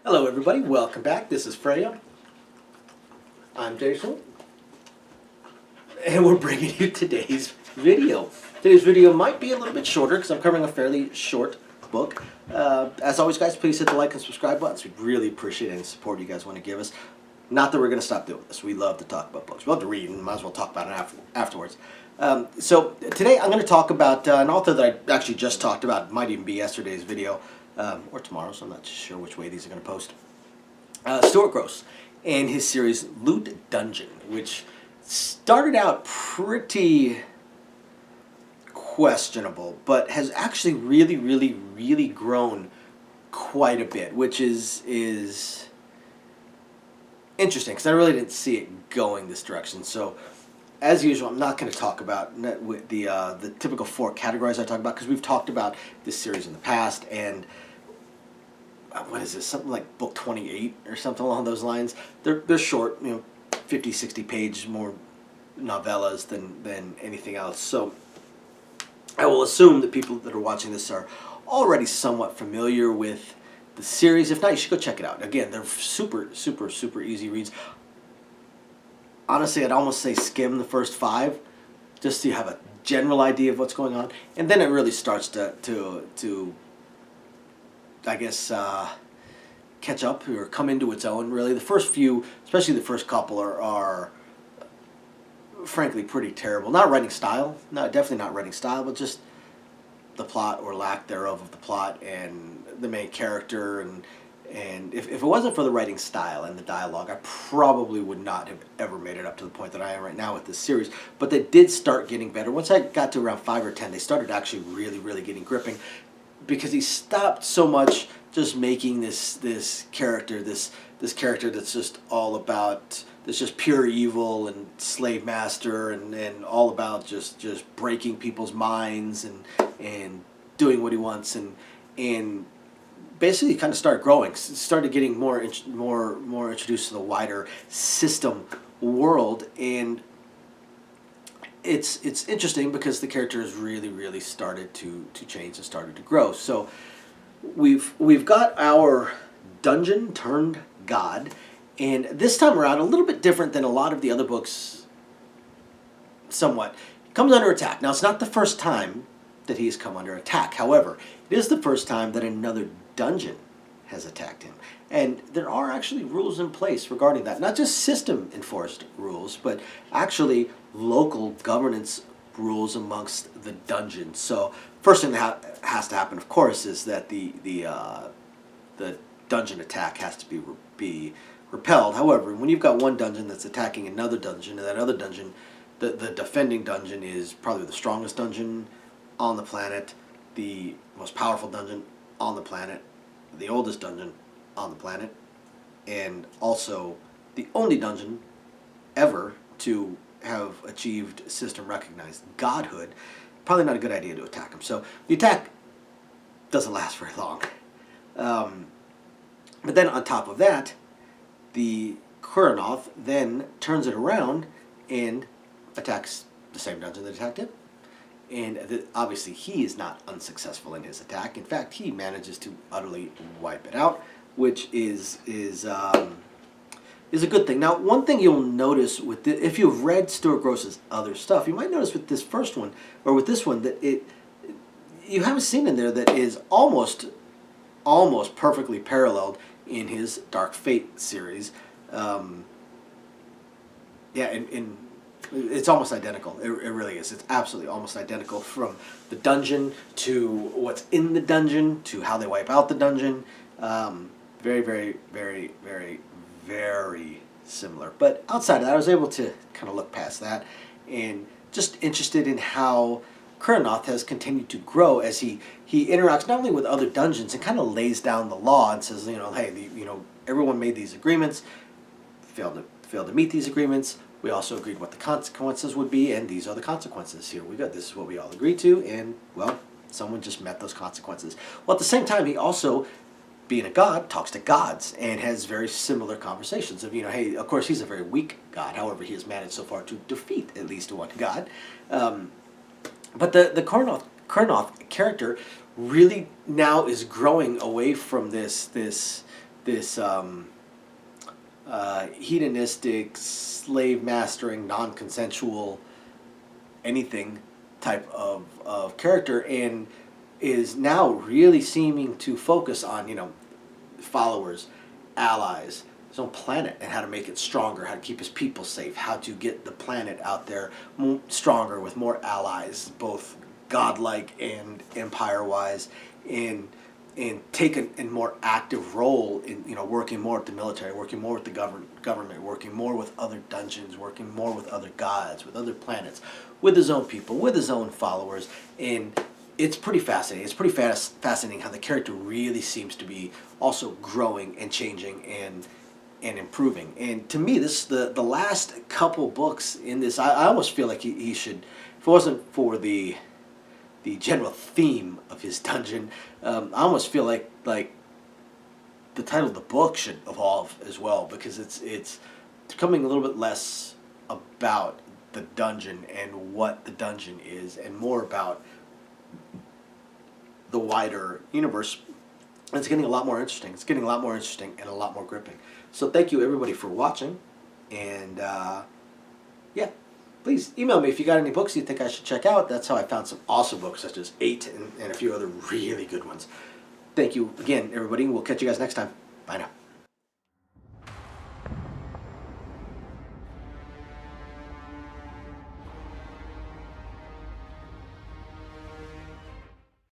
Hello everybody, welcome back. This is Freya. I'm Jason. And we're bringing you today's video. Today's video might be a little bit shorter because I'm covering a fairly short book. As always guys, please hit the like and subscribe buttons. We'd really appreciate any support you guys want to give us. Not that we're going to stop doing this. We love to talk about books. We love to read and might as well talk about it afterwards. So today I'm going to talk about an author that I actually just talked about. It might even be yesterday's video. Or tomorrow, so I'm not sure which way these are going to post. Stuart Grosse and his series Lewd Dungeon, which started out pretty questionable, but has actually really grown quite a bit, which is interesting because I really didn't see it going this direction. So, as usual, I'm not going to talk about the typical four categories I talk about because we've talked about this series in the past, and what is this, something like book 28 or something along those lines. They're short, 50, 60 page, more novellas than anything else. So I will assume that people that are watching this are already somewhat familiar with the series. If not, you should go check it out. Again, they're super easy reads. Honestly, I'd almost say skim the first 5 just so you have a general idea of what's going on, and then it really starts to I guess catch up or come into its own. Really, the first few, especially the first couple, are frankly pretty terrible. Not writing style, definitely not writing style, but just the plot or lack thereof of the plot and the main character. And if it wasn't for the writing style and the dialogue, I probably would not have ever made it up to the point that I am right now with this series. But they did start getting better. Once I got to around 5 or 10, they started actually really getting gripping, because he stopped so much just making this character that's just all about, that's just pure evil and slave master and all about just breaking people's minds and doing what he wants, and basically kind of started growing, started getting more introduced to the wider system world. And it's interesting because the character has really started to change and started to grow. So we've got our dungeon turned god, and this time around a little bit different than a lot of the other books. Somewhat, he comes under attack. Now, it's not the first time that he's come under attack. However, it is the first time that another dungeon has attacked him. And there are actually rules in place regarding that. Not just system enforced rules, but actually local governance rules amongst the dungeon. So first thing that has to happen, of course, is that the dungeon attack has to be repelled. However, when you've got one dungeon that's attacking another dungeon, and that other dungeon, the defending dungeon, is probably the strongest dungeon on the planet, the most powerful dungeon on the planet, the oldest dungeon on the planet, and also the only dungeon ever to have achieved system recognized godhood, probably not a good idea to attack him. So the attack doesn't last very long. But then on top of that, the Kuranoth then turns it around and attacks the same dungeon that attacked him. And obviously he is not unsuccessful in his attack. In fact, he manages to utterly wipe it out, which is a good thing. Now, one thing you'll notice with if you've read Stuart Grosse's other stuff, you might notice with this first one, or with this one, that you have a scene in there that is almost perfectly paralleled in his Dark Fate series. It's almost identical. It really is. It's absolutely almost identical, from the dungeon to what's in the dungeon to how they wipe out the dungeon. Very similar. But outside of that, I was able to kind of look past that and just interested in how Kuranoth has continued to grow as he interacts not only with other dungeons and kind of lays down the law and says, hey, everyone made these agreements, failed to meet these agreements. We also agreed what the consequences would be, and these are the consequences. Here we go. This is what we all agreed to, and, well, someone just met those consequences. Well, at the same time, he also, being a god, talks to gods and has very similar conversations of, hey, of course, he's a very weak god. However, he has managed so far to defeat at least one god. But the Kuranoth character really now is growing away from this this hedonistic, slave mastering, non-consensual, anything type of character, and is now really seeming to focus on, followers, allies, his own planet, and how to make it stronger, how to keep his people safe, how to get the planet out there stronger with more allies, both godlike and empire-wise, and take a more active role in working more with the military, working more with the government, working more with other dungeons, working more with other gods, with other planets, with his own people, with his own followers, and it's pretty fascinating. It's pretty fascinating how the character really seems to be also growing and changing and improving. And to me, this the last couple books in this, I almost feel like he should, if it wasn't for the general theme of his dungeon, I almost feel like the title of the book should evolve as well, because it's becoming a little bit less about the dungeon and what the dungeon is, and more about the wider universe. And it's getting a lot more interesting. It's getting a lot more interesting and a lot more gripping. So thank you everybody for watching, and yeah. Please email me if you got any books you think I should check out. That's how I found some awesome books, such as 8 and a few other really good ones. Thank you again, everybody. We'll catch you guys next time. Bye now.